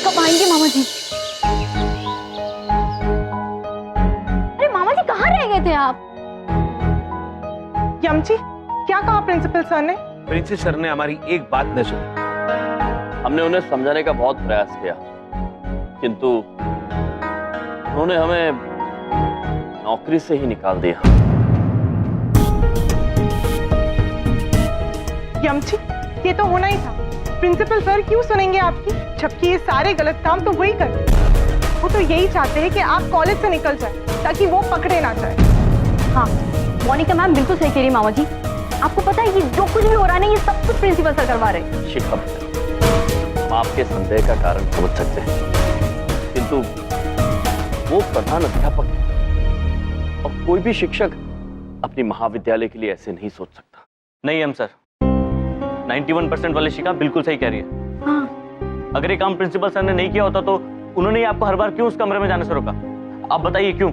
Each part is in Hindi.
कब आएंगे मामा जी? अरे मामा जी कहाँ रह गए थे आप? यमची, क्या कहा प्रिंसिपल सर ने? प्रिंसिपल सर ने हमारी एक बात न सुनी। हमने उन्हें समझाने का बहुत प्रयास किया, किंतु उन्होंने हमें नौकरी से ही निकाल दिया। यमची, ये तो होना ही था। प्रिंसिपल सर क्यों सुनेंगे आपकी, जबकि ये सारे गलत काम तो वही करते हैं। वो तो यही चाहते हैं कि आप कॉलेज से निकल जाए ताकि वो पकड़े ना जाए। हाँ, मोनिका मैम बिल्कुल सही कह रही मामा जी। आपको पता है कि जो कुछ भी हो रहा है ना, ये सब कुछ प्रिंसिपल सर करवा रहे हैं। शिखा, हम आपके संदेह का कारण समझ सकते हैं, किंतु वो प्रधान अध्यापक है और कोई भी शिक्षक अपनी महाविद्यालय के लिए ऐसे नहीं सोच सकता। नहीं हम सर, 91% वाली शिखा बिल्कुल सही कह रही है। हाँ। अगर ये काम प्रिंसिपल सर ने नहीं किया होता तो उन्होंने ही आपको हर बार क्यों उस कमरे में जाने से रोका? आप बताइए क्यों?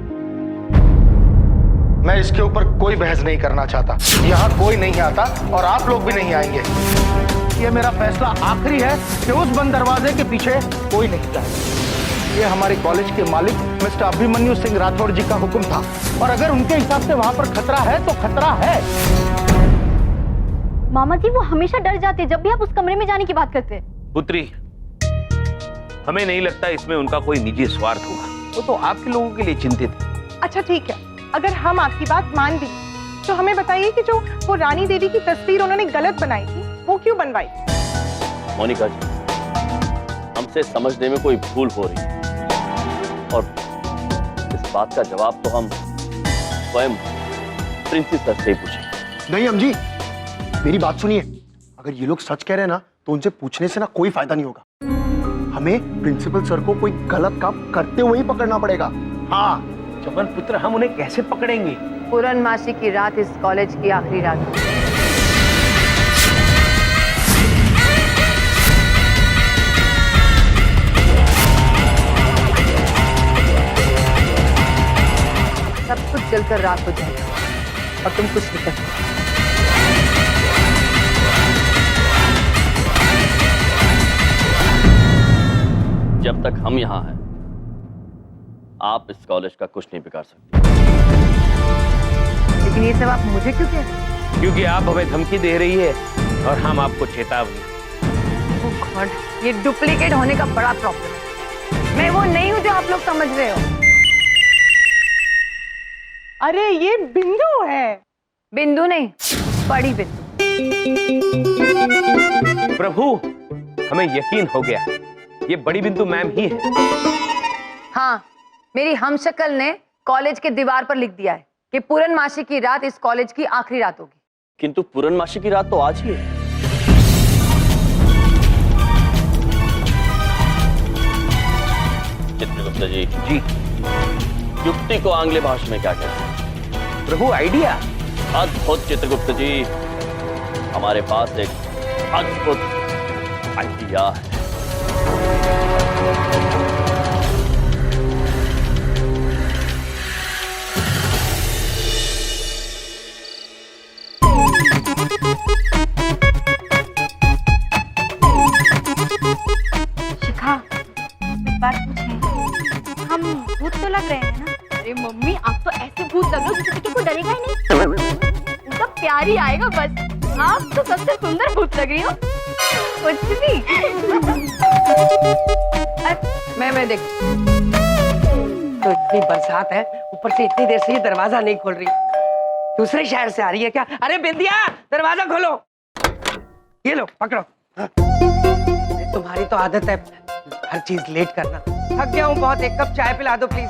मैं इसके ऊपर कोई बहस नहीं करना चाहता। यहाँ कोई नहीं आता और आप लोग भी नहीं आएंगे। ये मेरा फैसला आखिरी है कि उस बंद दरवाजे के पीछे कोई नहीं जाएगा। ये हमारे कॉलेज के मालिक मिस्टर अभिमन्यु सिंह राठौड़ जी का हुक्म था, और अगर उनके हिसाब से वहां पर खतरा है तो खतरा है। मामा जी वो हमेशा डर जाते जब भी आप उस कमरे में जाने की बात करते हैं। पुत्री, हमें नहीं लगता इसमें उनका कोई निजी स्वार्थ होगा। वो तो आपके लोगों के लिए चिंतित है। अच्छा ठीक है, अगर हम आपकी बात मान ली तो हमें बताइए कि जो वो रानी देवी की तस्वीर उन्होंने गलत बनाई थी, वो क्यों बनवाई? मोनिका जी, हमसे समझने में कोई भूल हो रही है और इस बात का जवाब तो हम स्वयं प्रिंसिपल सर से ही पूछेंगे। नहीं हम जी, मेरी बात सुनिए। अगर ये लोग सच कह रहे हैं ना, तो उनसे पूछने से ना कोई फायदा नहीं होगा। हमें प्रिंसिपल सर को कोई गलत काम करते हुए ही पकड़ना पड़ेगा। हाँ चमन पुत्र, हम उन्हें कैसे पकड़ेंगे? पूर्णमासी की रात इस कॉलेज की आखिरी रात है। सब कुछ जलकर रात हो जाएगा और तुम कुछ नहीं कर सकते। जब तक हम यहाँ हैं, आप इस कॉलेज का कुछ नहीं बिगाड़ सकते। लेकिन ये सब आप मुझे क्यों कह रहे हैं? क्योंकि आप हमें धमकी दे रही है और हम आपको चेतावनी। Oh God, ये डुप्लीकेट होने का बड़ा प्रॉब्लम है। मैं वो नहीं हूँ जो आप लोग समझ रहे हो। अरे ये बिंदु है। बिंदु नहीं, बड़ी बिंदु। प्रभु, हमें यकीन हो गया, ये बड़ी बिंदु मैम ही है। हाँ, मेरी हमशक्ल ने कॉलेज के दीवार पर लिख दिया है कि पूर्णमासी की रात इस कॉलेज की आखिरी रात होगी। किंतु पूर्णमासी की रात तो आज ही है। चित्रगुप्त जी, युक्ति को आंग्ल भाषा में क्या कहते हैं? प्रभु, आइडिया। अद्भुत चित्रगुप्त जी, हमारे पास एक अद्भुत आइडिया है। शिखा, एक बात पूछें, हम भूत तो लग रहे हैं ना? अरे मम्मी, आप तो ऐसे भूत लग रहे हो किसी को डरेगा ही नहीं। उनका प्यार ही आएगा बस। आप तो सबसे सुंदर भूत लग रही हो। कुछ भी। मैं देख। तो इतनी बरसात है, ऊपर से इतनी देर से ये दरवाजा नहीं खोल रही। दूसरे शहर से आ रही है क्या? अरे बिंदिया, दरवाजा खोलो। ये लो, पकड़ो। हाँ। तुम्हारी तो आदत है हर चीज लेट करना। थक गया हूँ बहुत, एक कप चाय पिला दो प्लीज।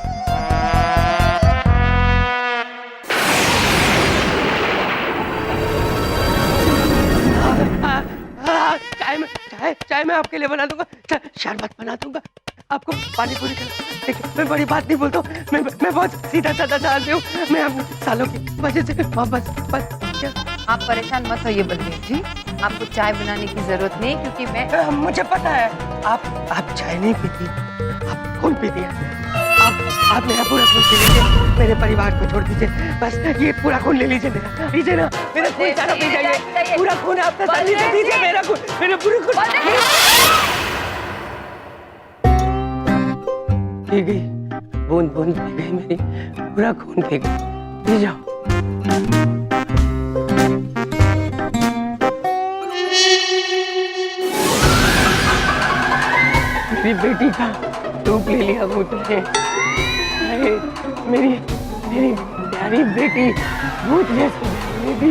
चाय मैं आपके लिए बना दूंगा, शरबत बना दूंगा, आपको पानी पूरी देखिए, मैं बड़ी बात नहीं बोलता हूँ, मैं बहुत सीधा साधा आदमी हूँ। मैं अपने सालों की वजह से बस आप परेशान मत होइए बलदेव जी, आपको चाय बनाने की जरूरत नहीं, क्योंकि मैं मुझे पता है आप चाय नहीं पीती, आप खून पीती है। आप मेरा पूरा खून पी लीजिए, मेरे परिवार को छोड़ दीजिए, बस ये पूरा खून ले लीजिए मेरा, लीजिए ना, मेरा खून सारा पी जाइए, पूरा खून आप तसल्ली से दीजिए, मेरा खून, मेरा पूरा खून। पी गई, बूंद बूंद पी गई मेरी, पूरा खून पी गई। पी जाओ। मेरी बेटी का धूप ले लिया भूत ने। अरे मेरी मेरी प्यारी बेटी भूत जैसी बेटी।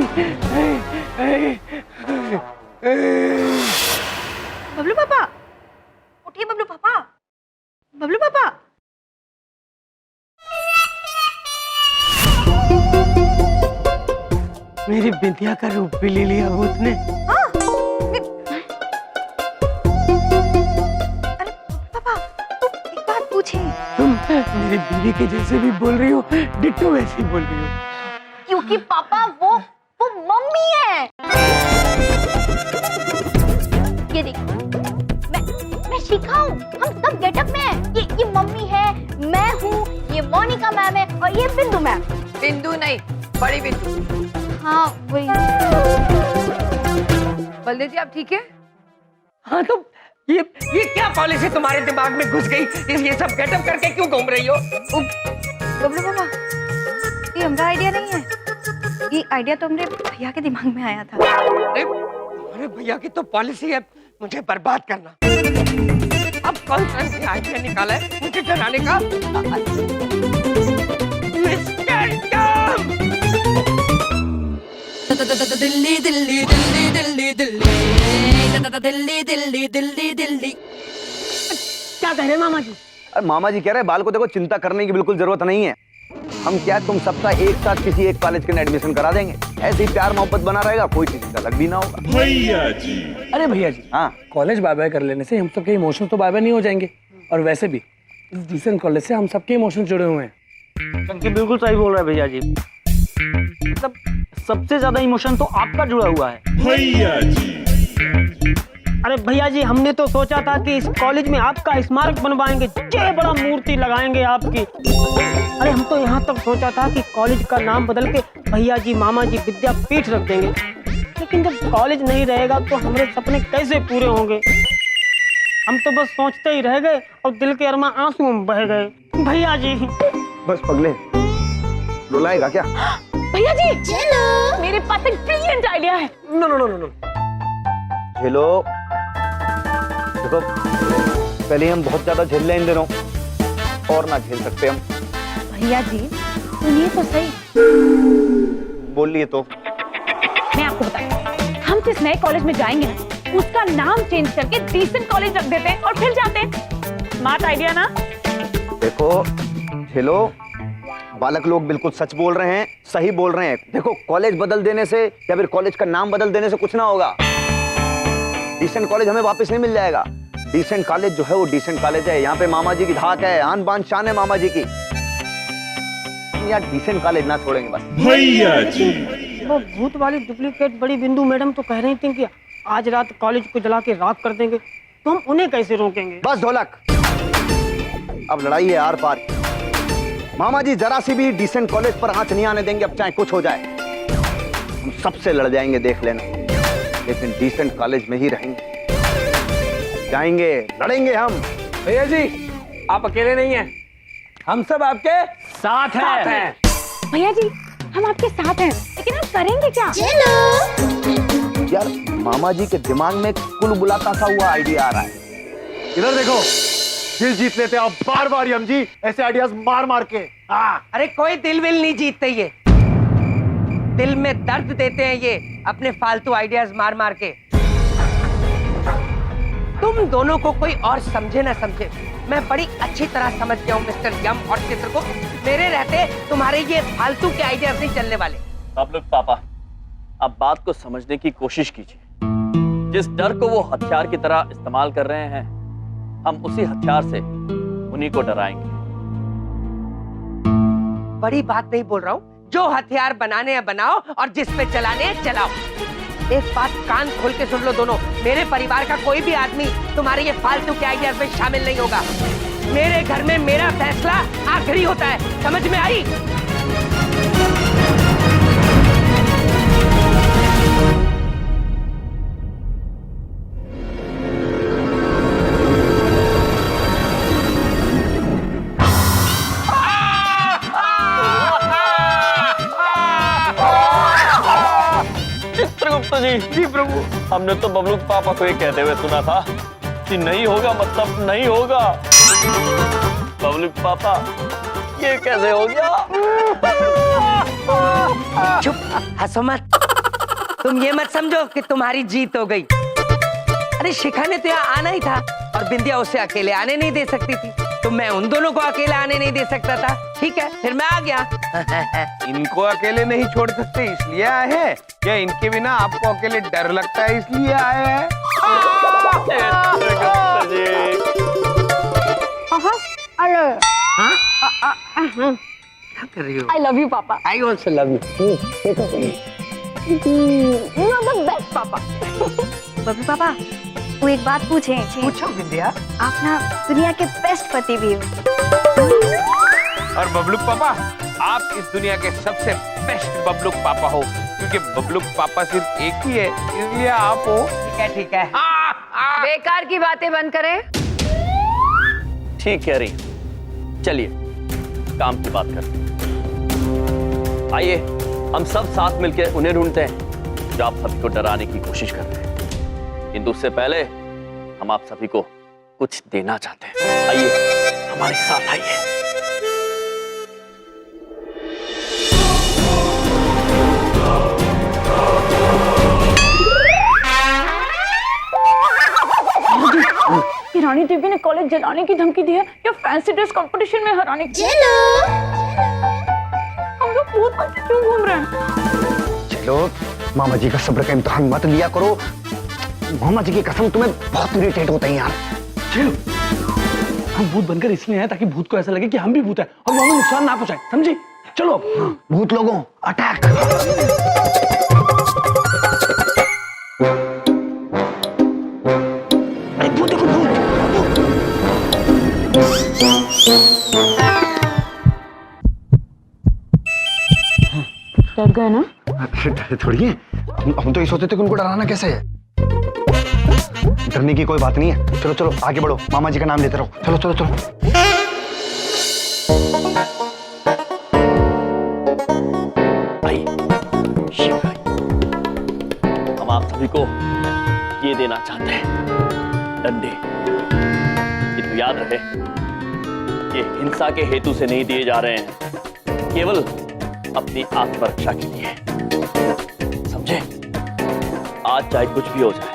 बबलू पापा, उठिए बबलू पापा, बबलू पापा। मेरी बिंदिया का रूप भी ले लिया भूत ने। अरे पापा, एक बात पूछे। तुम मेरी बीवी के जैसे भी बोल रही हो, डिट्टो वैसी बोल रही हो। क्योंकि पापा वो मम्मी है। ये देखो, मैं शिखा हूँ, हम सब गेटअप में हैं। ये मम्मी है, मैं हूँ, ये मोनिका मैम है और ये बिंदु मैम। बिंदु नहीं, बड़ी बिंदु। हाँ वही। बलदेव जी आप ठीक है? हाँ तो ये क्या पॉलिसी तुम्हारे दिमाग में घुस गई? ये सब गेटअप करके क्यों घूम रही हो? बबलू पापा, ये हमारा आइडिया नहीं है, ये आइडिया तो हमरे भैया के दिमाग में आया था। अरे भैया की तो पॉलिसी है मुझे बर्बाद करना। अब कौन सा ऐसी आइडिया निकाला है मुझे डराने का? दिल्ली दिल्ली दिल्ली दिल्ली दिल्ली दिल्ली दिल्ली दिल्ली। क्या कह रहे मामा जी? अरे मामा जी कह रहे हैं बाल को देखो, चिंता करने की बिल्कुल जरूरत नहीं है। हम क्या तुम सबका एक साथ किसी एक कॉलेज के एडमिशन करा देंगे, ऐसे ही प्यार मोहब्बत बना रहेगा, कोई किसी का अलग भी ना होगा। भैया जी। अरे भैया जी, हाँ कॉलेज बाय बाय कर लेने से हम सबके इमोशंस तो बाय बाय नहीं हो जाएंगे, और वैसे भी इस डिसेंट कॉलेज से हम सबके इमोशंस जुड़े हुए हैं। चंकी बिल्कुल सही बोल रहा है भैया जी। मतलब सबसे ज्यादा इमोशन तो आपका जुड़ा हुआ है भैया जी। अरे भैया जी, हमने तो सोचा था कि इस कॉलेज में आपका स्मारक बनवाएंगे, जय बड़ा मूर्ति लगाएंगे आपकी। अरे हम तो यहाँ तक सोचा था कि कॉलेज का नाम बदल के भैया जी मामा जी विद्यापीठ रख देंगे, लेकिन जब कॉलेज नहीं रहेगा तो हमारे सपने कैसे पूरे होंगे? हम तो बस सोचते ही रह गए और दिल के अरमा आंसू में बह गए। भैया जी बस पगले, रुलाएगा क्या? भैया जी, मेरे पास एक ब्रिलियंट आइडिया है। No no no no no. झेलो, देखो पहले हम बहुत ज्यादा झेल लें इन दिनों, और ना झेल सकते हम। भैया जी सुनिए तो सही। बोलिए तो। मैं आपको बताती, हम जिस नए कॉलेज में जाएंगे ना, उसका नाम चेंज करके डिसेंट कॉलेज रख देते हैं और फिर जाते हैं। स्मार्ट आइडिया ना? देखो झेलो, बालक लोग बिल्कुल सच बोल रहे हैं, सही बोल रहे हैं। देखो कॉलेज बदल देने से या फिर कॉलेज का नाम बदल देने से कुछ ना होगा। डिसेंट कॉलेज हमें वापस नहीं मिल जाएगा। डिसेंट कॉलेज जो है वो डिसेंट कॉलेज है, यहाँ पे मामा जी की धाक है, आन बान शान है मामा जी की। यार डिसेंट कॉलेज ना छोड़ेंगे बस। भैया जी। वो भूत वाली डुप्लीकेट बड़ी बिंदु मैडम तो कह रही थी कि आज रात कॉलेज को जला के राख कर देंगे, तो हम उन्हें कैसे रोकेंगे? बस ढोलक, अब लड़ाई है आर पार। मामा जी जरा सी भी डिसेंट कॉलेज पर आंच नहीं आने देंगे, अब चाहे कुछ हो जाए। हम सबसे लड़ जाएंगे देख लेना, लेकिन डिसेंट कॉलेज में ही रहेंगे, जाएंगे लड़ेंगे हम। भैया जी आप अकेले नहीं हैं, हम सब आपके साथ हैं। भैया जी हम आपके साथ हैं, लेकिन हम करेंगे क्या? यार मामा जी के दिमाग में कुल बुलाता सा हुआ आइडिया आ रहा है। इधर देखो, दिल जीत लेते आप बार बार यम जी, ऐसे आइडियाज मार मार के। अरे कोई दिल विल नहीं जीतते, ये दिल में दर्द देते हैं ये अपने फालतू आइडियाज मार मार के। तुम दोनों को कोई और समझे ना समझे, मैं बड़ी अच्छी तरह समझ गया हूँ मिस्टर यम और चित्र को। मेरे रहते तुम्हारे ये फालतू के आइडियाज नहीं चलने वाले। आप लोग पापा अब बात को समझने की कोशिश कीजिए। जिस डर को वो हथियार की तरह इस्तेमाल कर रहे हैं, हम उसी हथियार से उन्हीं को डराएंगे। बड़ी बात नहीं बोल रहा हूँ, जो हथियार बनाने हैं बनाओ और जिस पे चलाने हैं चलाओ। एक बात कान खोल के सुन लो दोनों, मेरे परिवार का कोई भी आदमी तुम्हारे ये फालतू के आइडियाज में शामिल नहीं होगा। मेरे घर में मेरा फैसला आखिरी होता है, समझ में आई? जी प्रभु। हमने तो बबलू के पापा को ये कहते हुए सुना था कि नहीं होगा मतलब नहीं होगा। बबलू के पापा ये कैसे हो गया? चुप, हंसो मत। तुम ये मत समझो कि तुम्हारी जीत हो गई। अरे शिखा ने तो यहाँ आना ही था और बिंदिया उसे अकेले आने नहीं दे सकती थी, तो मैं उन दोनों को अकेले आने नहीं दे सकता था। ठीक है, फिर मैं आ गया। इनको अकेले नहीं छोड़ सकते इसलिए आए हैं, या इनके बिना आपको अकेले डर लगता है इसलिए आए हैं? क्या कर रही हो? आई लव यू पापा। I also love you. You are the best पापा। बबलू पापा, वो एक बात पूछे। पूछो बिंदिया। आप ना दुनिया के बेस्ट पति भी हो। और बबलू पापा, आप इस दुनिया के सबसे बेस्ट बबलू पापा हो, क्योंकि बबलू पापा सिर्फ एक ही है, इसलिए आप हो। ठीक है ठीक है। बेकार की बातें बंद करें। ठीक कह रही हैं। चलिए काम की बात करते हैं। आइए हम सब साथ मिलकर उन्हें ढूंढते हैं जो आप सभी को डराने की कोशिश कर रहे हैं, किंतु उससे पहले हम आप सभी को कुछ देना चाहते हैं। आइए हमारे साथ आइए। रानी देवी ने कॉलेज जलाने की धमकी दी है या फैंसी ड्रेस कंपटीशन में हराने की? हम लोग भूत बन के क्यों घूम रहे हैं? चलो मामा जी का सब्र का इम्तिहान मत लिया करो। मामा जी की कसम, तुम्हें बहुत इरिटेट होते हैं यार। चलो, हम भूत बनकर इसलिए हैं ताकि भूत को ऐसा लगे कि हम भी भूत हैं और वो हमें नुकसान ना पहुंचाए, समझी? चलो भूत लोगों अटैक। डर गए ना? डरे थोड़ी है, हम तो ये सोचते थे कि उनको डराना कैसे है। डरने की कोई बात नहीं है। चलो चलो आगे बढ़ो, मामा जी का नाम लेते रहो। चलो चलो चलो। आइए, शीघ्र आइए। हम आप सभी को ये देना चाहते हैं, डंडे। किंतु याद रहे, ये हिंसा के हेतु से नहीं दिए जा रहे हैं, केवल अपनी आत्मरक्षा के लिए। समझे? आज चाहे कुछ भी हो जाए,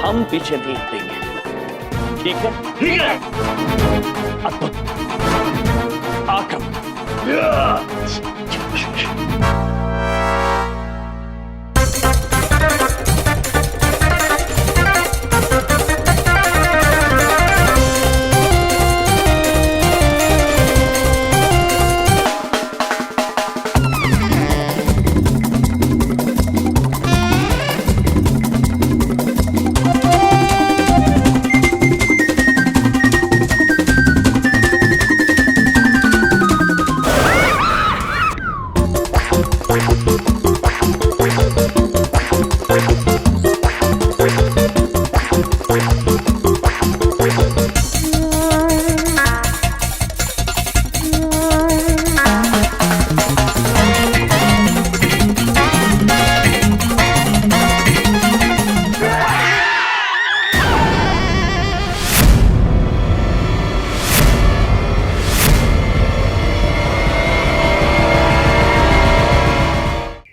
हम पीछे नहीं हटेंगे। ठीक है? ठीक है। अद्भुत आक्रमण।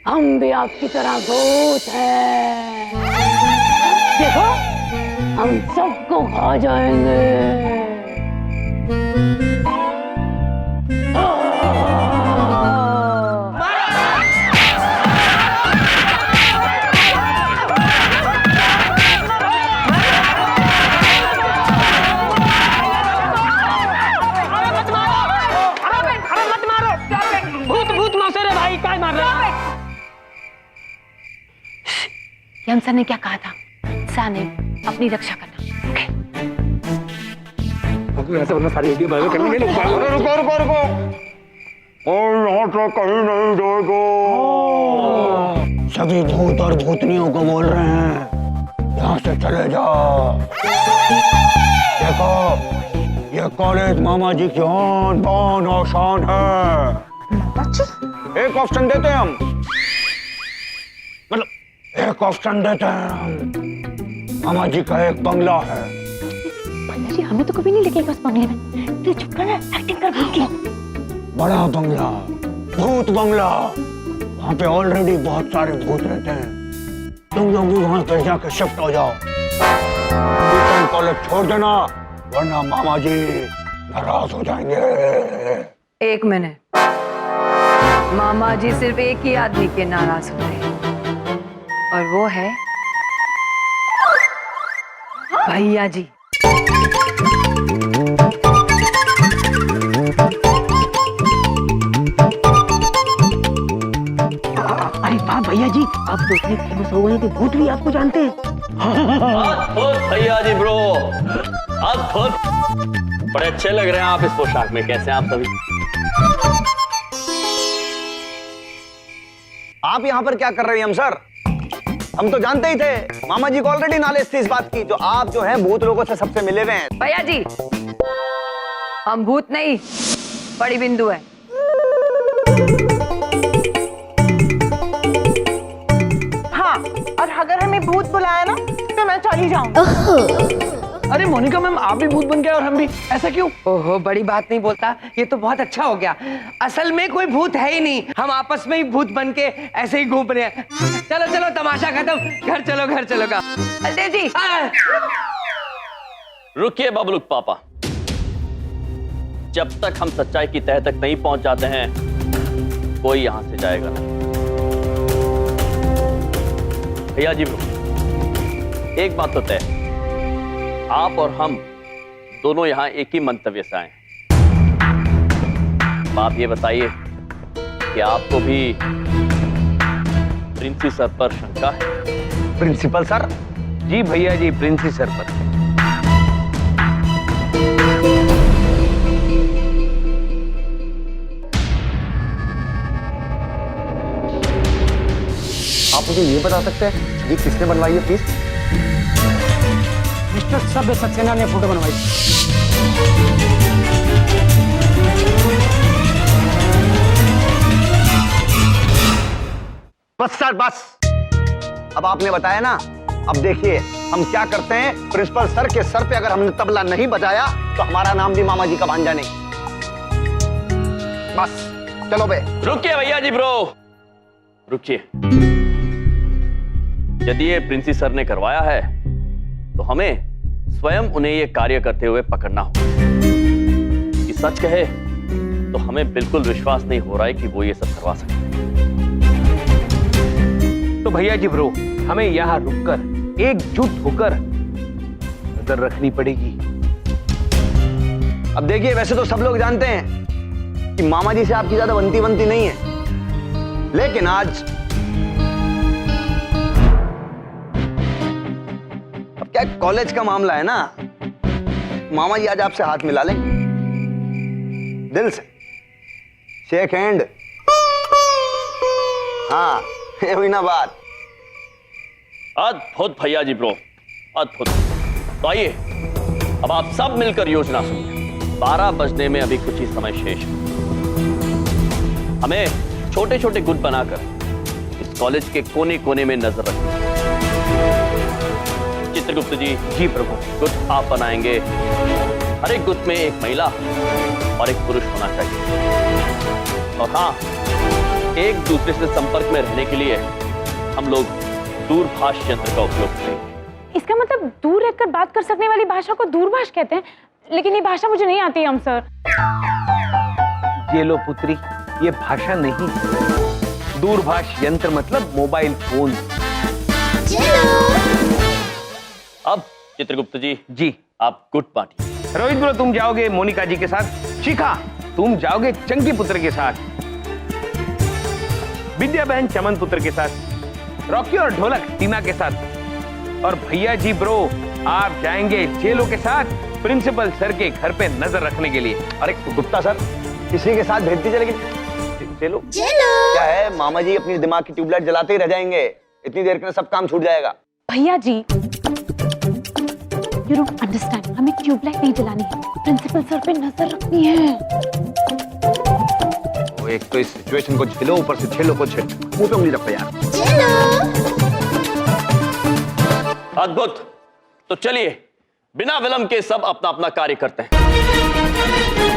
हम भी आपकी तरह भूत हैं। देखो, हम सबको खा जाएंगे। यम सर ने क्या कहा था? सा नहीं, अपनी रक्षा करना। ओके? ऐसा वरना सारी वीडियो वायरल करने में लोग रुको रुको रुको, और यहाँ से कहीं नहीं जाएगा। सभी भूत और भूतनियों को बोल रहे हैं, यहाँ से चले जाओ। देखो, ये कॉलेज मामा जी की आन बान और शान है। एक ऑप्शन देते हैं हम, मतलब एक ऑप्शन देते हैं। मामा जी का एक बंगला है। भैया जी हमें तो कभी नहीं लगेगा उस बंगले में। तू चुप कर ना, एक्टिंग कर भूत की। बड़ा बंगला, भूत बंगला। वहाँ पे ऑलरेडी बहुत सारे भूत रहते हैं। तुम लोग भी वहाँ पे जाकर शिफ्ट हो जाओ। ट्यूशन कॉलेज छोड़ देना, वरना मामा जी नाराज हो जाएंगे। एक मिनट, मामा जी सिर्फ एक ही आदमी के नाराज होते हैं और वो है भैया जी। अरे वाह भैया जी, आप तो इतने फेमस हो गए कि भूत भी आपको जानते हैं। अद्भुत भैया जी ब्रो, अद्भुत। बड़े अच्छे लग रहे हैं आप इस पोशाक में। कैसे हैं आप सभी? आप यहाँ पर क्या कर रहे हैं हम सर? हम तो जानते ही थे, मामा जी को ऑलरेडी नॉलेज थी इस बात की, जो आप जो हैं भूत लोगों से सबसे मिले हुए हैं। भैया जी, हम भूत नहीं, बड़ी बिंदु है। हाँ, और अगर हमें भूत बुलाया ना तो मैं चली जाऊंगी। अरे मोनिका मैम, आप भी भूत बन गए और हम भी, ऐसा क्यों? ओहो, बड़ी बात नहीं बोलता, ये तो बहुत अच्छा हो गया। असल में कोई भूत है ही नहीं, हम आपस में ही भूत बन के ऐसे ही घूम रहे हैं। चलो चलो, तमाशा खत्म, घर चलो घर चलो का। बलदेव जी, रुकिए बबलू पापा, जब तक हम सच्चाई की तह तक नहीं पहुंच जाते हैं कोई यहां से जाएगा नहीं। भैया जी ब्रो, एक बात तो तय, आप और हम दोनों यहां एक ही मंतव्य से आए। आप ये बताइए कि आपको भी प्रिंसी सर पर शंका है? Principal sir? जी भैया जी, प्रिंसी सर पर। आप मुझे ये बता सकते हैं ये किसने बनवाई है प्लीज? मिस्टर सभ्य सक्सेना ने फोटो बनवाई। बस सर बस, अब आपने बताया ना, अब देखिए हम क्या करते हैं। प्रिंसिपल सर के सर पे अगर हमने तबला नहीं बजाया तो हमारा नाम भी मामा जी का भांजा नहीं। बस चलो बे। रुकिए भैया जी ब्रो, रुकिए। यदि ये प्रिंसी सर ने करवाया है तो हमें स्वयं उन्हें ये कार्य करते हुए पकड़ना होगा। कि सच कहे तो हमें बिल्कुल विश्वास नहीं हो रहा है कि वो ये सब करवा सके। तो भैया जी ब्रो, हमें यहाँ रुककर एकजुट होकर नजर रखनी पड़ेगी। अब देखिए, वैसे तो सब लोग जानते हैं कि मामा जी से आपकी ज्यादा बनती नहीं है, लेकिन आज अब क्या कॉलेज का मामला है ना, मामा जी आज आपसे हाथ मिला लें दिल से, शेक हैंड। हाँ, ये हुई ना बात। अद्भुत भैया जी ब्रो, अद्भुत। तो आइए अब आप सब मिलकर योजना सुनिए। 12 बजने में अभी कुछ ही समय शेष है। हमें छोटे छोटे गुट बनाकर इस कॉलेज के कोने कोने में नजर रखनी। चित्रगुप्त जी प्रभु, गुट आप बनाएंगे। हर एक गुट में एक महिला और एक पुरुष होना चाहिए। और हाँ, एक दूसरे से संपर्क में रहने के लिए हम लोग दूरभाष यंत्र का उपयोग करेंगे। इसका मतलब दूर रहकर बात कर सकने वाली भाषा को दूरभाष कहते हैं, लेकिन ये भाषा मुझे नहीं आती हम सर। ये लो पुत्री, ये भाषा नहीं, दूरभाष यंत्र मतलब मोबाइल फोन। अब चित्रगुप्त जी आप गुट बांटिए। रोहित ब्रो, तुम जाओगे मोनिका जी के साथ। शिखा, तुम जाओगे चंकी पुत्र के साथ। विद्या बहन चमन पुत्र के साथ। रॉकी और ढोलक टीना के साथ। और भैया जी ब्रो, आप जाएंगे चेलो के साथ प्रिंसिपल सर के घर पे नजर रखने के लिए। अरे गुप्ता सर, किसी के साथ भेजती चलेगी चलो। क्या है, मामा जी अपनी दिमाग की ट्यूबलाइट जलाते ही रह जाएंगे, इतनी देर के सब काम छूट जाएगा। भैया जी, यू डोंट अंडरस्टैंड, हमें ट्यूबलाइट नहीं जलानी है, प्रिंसिपल सर पे नजर रखनी है। एक तो इस सिचुएशन को झेलो, ऊपर से छेलो को छेलो, मुंह पे उंगली रखो यार। अद्भुत। तो चलिए बिना विलंब के सब अपना अपना कार्य करते हैं।